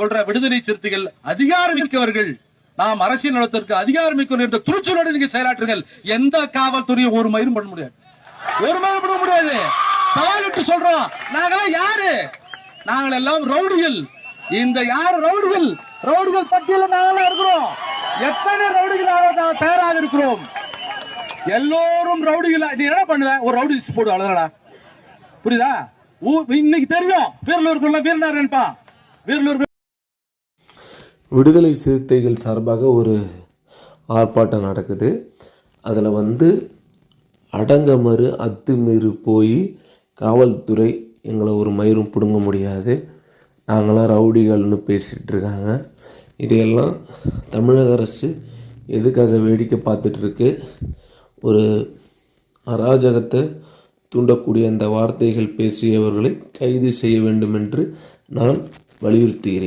சொல்ற விடுதலை சிறுத்தைகள் அதிகாரமிக்கவர்கள், நாம் அரசியல் நடத்துவதற்கு அதிகாரமிக்கவர்கள் என்ற துணிச்சலோடு நீங்க செயலாற்றுங்கள். எந்த காவல்துறையும் ஒரு மயிரும் பண்ண முடியாது, ஒரு மயிரும் பண்ண முடியாது. சவால் விட்டு சொல்றோம். நாங்களாம் யாரு? நாங்கள் எல்லாம் ரவுடிகள். இந்த யார் ரவுடிகள்? ரவுடிகள் பட்டியலில் நாங்களாம் இருக்கிறோம். எத்தனை ரவுடிகள் தயாராக இருக்கிறோம்? எல்லோரும் ரவுடிகள். நீ என்ன பண்ணுவ? ஒரு ரவுடி லிஸ்ட் போடு, அவ்வளவுதானா? புரியுதா? இன்னைக்கு தெரியும் வீரலூருக்குள்ள வீரனார் நினைப்பா. வீரலூர் விடுதலை சிறுத்தைகள் சார்பாக ஒரு ஆர்ப்பாட்டம் நடக்குது. அதில் அடங்கமறு அத்துமீறி போய் காவல்துறை எங்களை ஒரு மயிரும் பிடுங்க முடியாது, நாங்களாம் ரவுடிகள்னு பேசிகிட்டு இருக்காங்க. இதையெல்லாம் தமிழக அரசு எதுக்காக வேடிக்கை பார்த்துட்ருக்கு? ஒரு அராஜகத்தை தூண்டக்கூடிய அந்த வார்த்தைகள் பேசியவர்களை கைது செய்ய வேண்டும் என்று நான் வலியுறுத்துகிறேன்.